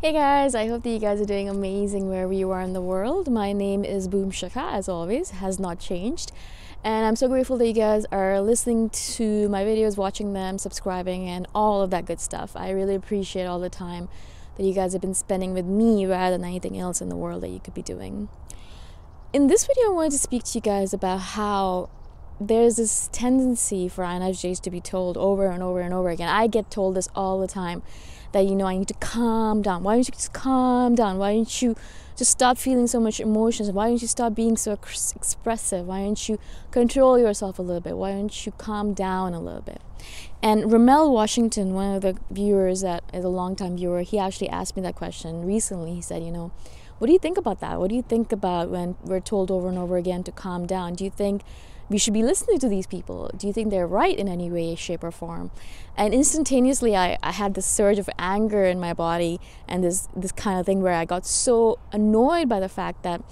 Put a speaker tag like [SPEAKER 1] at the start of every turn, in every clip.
[SPEAKER 1] Hey guys, I hope that you guys are doing amazing wherever you are in the world. My name is Shikha, as always, has not changed. And I'm so grateful that you guys are listening to my videos, watching them, subscribing, and all of that good stuff. I really appreciate all the time that you guys have been spending with me rather than anything else in the world that you could be doing. In this video, I wanted to speak to you guys about how there's this tendency for INFJs to be told over and over and over again. I get told this all the time, that I need to calm down. Why don't you just calm down? Why don't you just stop feeling so much emotions? Why don't you stop being so expressive? Why don't you control yourself a little bit? Why don't you calm down a little bit? And Ramel Washington, one of the viewers that is a longtime viewer, he actually asked me that question recently. He said, what do you think about that? What do you think about when we're told over and over again to calm down? Do you think we should be listening to these people? Do you think they're right in any way, shape, or form? And instantaneously, I had this surge of anger in my body and this kind of thing where I got so annoyed by the fact that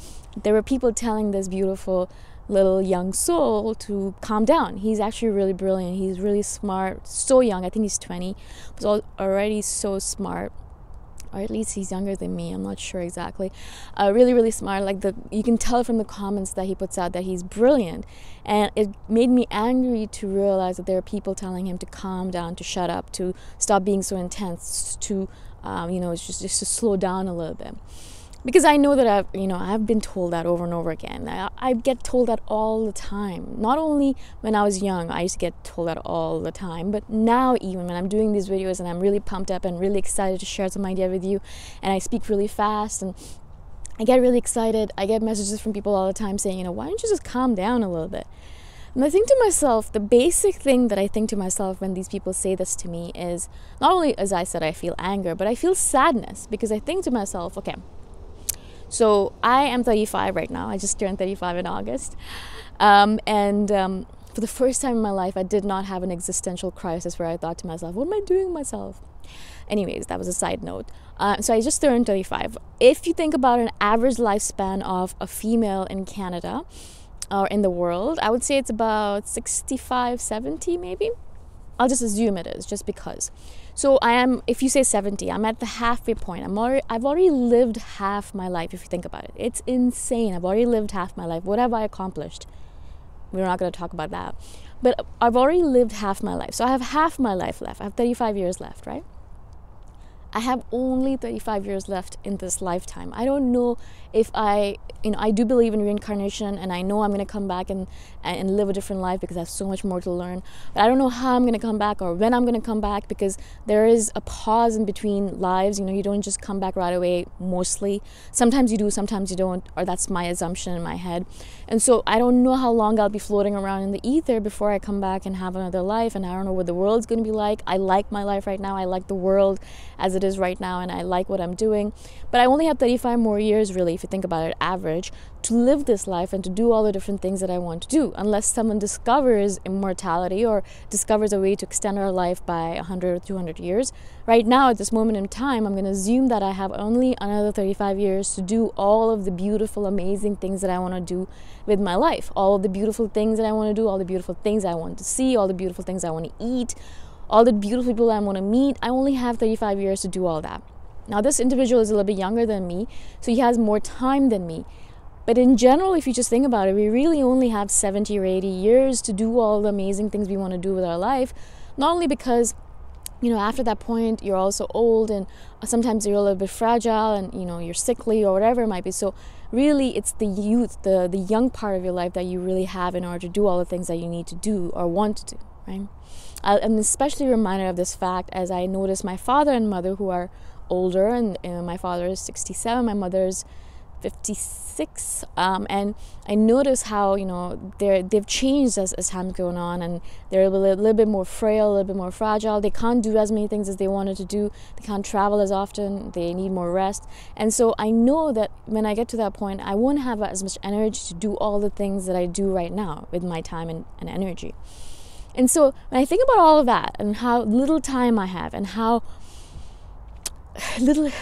[SPEAKER 1] there were people telling this beautiful little young soul to calm down. He's actually really brilliant. He's really smart, so young. I think he's 20, but already so smart. Or at least he's younger than me, I'm not sure exactly. Really, really smart. You can tell from the comments that he puts out that he's brilliant. And it made me angry to realize that there are people telling him to calm down, to shut up, to stop being so intense, to, just to slow down a little bit. Because I know that I've been told that over and over again. I get told that all the time. Not only when I was young, I used to get told that all the time, but now even when I'm doing these videos and I'm really pumped up and really excited to share some idea with you, and I speak really fast and I get really excited, I get messages from people all the time saying, why don't you just calm down a little bit? And I think to myself, the basic thing that I think to myself when these people say this to me is, not only, as I said, I feel anger, but I feel sadness, because I think to myself, okay, so I am 35 right now. I just turned 35 in August. For the first time in my life, I did not have an existential crisis where I thought to myself, what am I doing with myself? Anyways, that was a side note. So I just turned 35. If you think about an average lifespan of a female in Canada or in the world, I would say it's about 65, 70 maybe. I'll just assume it is, just because. So if you say 70, I'm at the halfway point. I've already lived half my life, if you think about it. It's insane. I've already lived half my life. What have I accomplished? We're not going to talk about that. But I've already lived half my life. So I have half my life left. I have 35 years left, right? I have only 35 years left in this lifetime. I don't know if I do believe in reincarnation, and I know I'm going to come back and live a different life because I have so much more to learn. But I don't know how I'm going to come back or when I'm going to come back, because there is a pause in between lives. You don't just come back right away, mostly. Sometimes you do, sometimes you don't, or that's my assumption in my head. And so I don't know how long I'll be floating around in the ether before I come back and have another life, and I don't know what the world's going to be like. I like my life right now. I like the world as it is right now, and I like what I'm doing. But I only have 35 more years, really, if you think about it, average, to live this life and to do all the different things that I want to do, unless someone discovers immortality or discovers a way to extend our life by 100 or 200 years. Right now, at this moment in time, I'm going to assume that I have only another 35 years to do all of the beautiful, amazing things that I want to do with my life. All of the beautiful things that I want to do, all the beautiful things I want to see, all the beautiful things I want to eat, all the beautiful people I want to meet. I only have 35 years to do all that. Now, this individual is a little bit younger than me, so he has more time than me. But in general, if you just think about it, we really only have 70 or 80 years to do all the amazing things we want to do with our life. Not only because, after that point, you're also old, and sometimes you're a little bit fragile, and, you're sickly or whatever it might be. So really, it's the youth, the young part of your life that you really have in order to do all the things that you need to do or want to do, right? I'm especially reminded of this fact as I notice my father and mother, who are older, and my father is 67, my mother's 56, and I notice how they've changed as time's going on, and they're a little bit more frail, a little bit more fragile. They can't do as many things as they wanted to do. They can't travel as often. They need more rest. And so I know that when I get to that point, I won't have as much energy to do all the things that I do right now with my time and energy. And so when I think about all of that and how little time I have and how little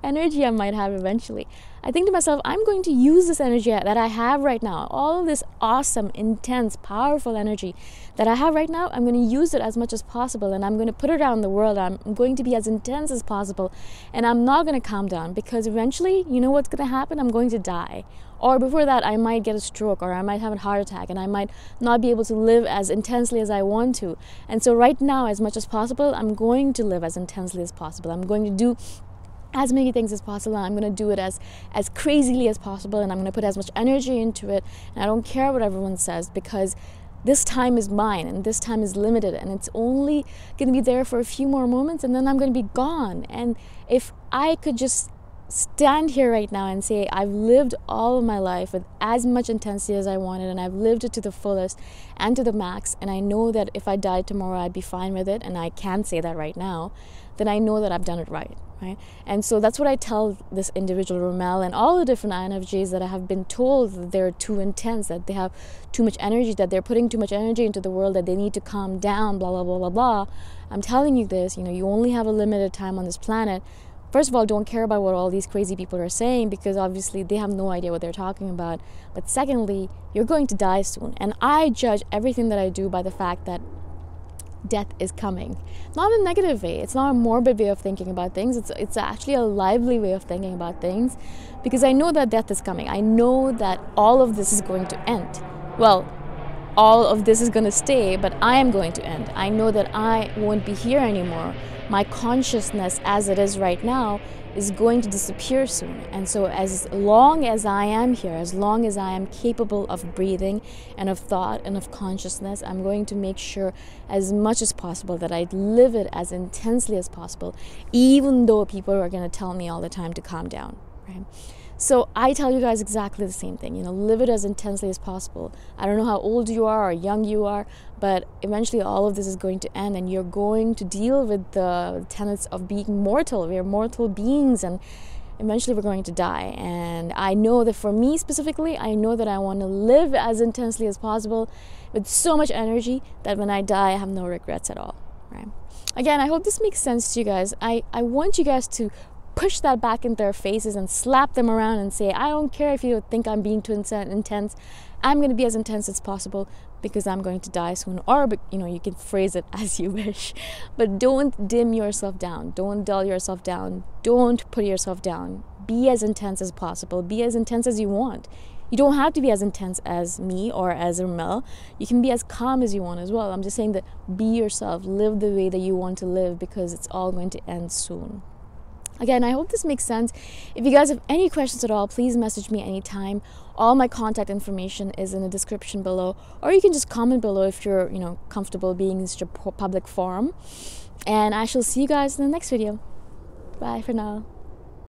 [SPEAKER 1] energy I might have eventually. I think to myself, I'm going to use this energy that I have right now, all of this awesome, intense, powerful energy that I have right now. I'm going to use it as much as possible, and I'm going to put it around the world. I'm going to be as intense as possible, and I'm not going to calm down, because eventually, you know what's going to happen? I'm going to die. Or before that, I might get a stroke, or I might have a heart attack, and I might not be able to live as intensely as I want to. And so right now, as much as possible, I'm going to live as intensely as possible. I'm going to do as many things as possible, and I'm going to do it as crazily as possible, and I'm going to put as much energy into it, and I don't care what everyone says, because this time is mine, and this time is limited, and it's only going to be there for a few more moments, and then I'm going to be gone. And if I could just stand here right now and say, I've lived all of my life with as much intensity as I wanted, and I've lived it to the fullest and to the max, and I know that if I died tomorrow, I'd be fine with it, and I can say that right now, then I know that I've done it right. And so that's what I tell this individual Romel and all the different INFJs that I have been told that they're too intense, that they have too much energy, that they're putting too much energy into the world, that they need to calm down, blah, blah, blah, blah, blah. I'm telling you this, you only have a limited time on this planet. First of all, don't care about what all these crazy people are saying, because obviously they have no idea what they're talking about. But secondly, you're going to die soon. And I judge everything that I do by the fact that death is coming. Not in a negative way. It's not a morbid way of thinking about things. It's actually a lively way of thinking about things, because I know that death is coming. I know that all of this is going to end. Well, all of this is going to stay, but I am going to end. I know that I won't be here anymore. My consciousness as it is right now is going to disappear soon. And so as long as I am here, as long as I am capable of breathing and of thought and of consciousness, I'm going to make sure as much as possible that I live it as intensely as possible, even though people are going to tell me all the time to calm down, right? So I tell you guys exactly the same thing, live it as intensely as possible. I don't know how old you are or young you are, but eventually all of this is going to end, and you're going to deal with the tenets of being mortal. We are mortal beings, and eventually we're going to die. And I know that for me specifically, I know that I want to live as intensely as possible with so much energy that when I die, I have no regrets at all, right? Again, I hope this makes sense to you guys. I want you guys to push that back in their faces and slap them around and say, I don't care if you think I'm being too intense. I'm going to be as intense as possible, because I'm going to die soon. Or, you can phrase it as you wish. But don't dim yourself down. Don't dull yourself down. Don't put yourself down. Be as intense as possible. Be as intense as you want. You don't have to be as intense as me or as Ramel. You can be as calm as you want as well. I'm just saying that be yourself. Live the way that you want to live, because it's all going to end soon. Again, I hope this makes sense. If you guys have any questions at all, please message me anytime. All my contact information is in the description below, or you can just comment below if you're, comfortable being in such a public forum. And I shall see you guys in the next video. Bye for now.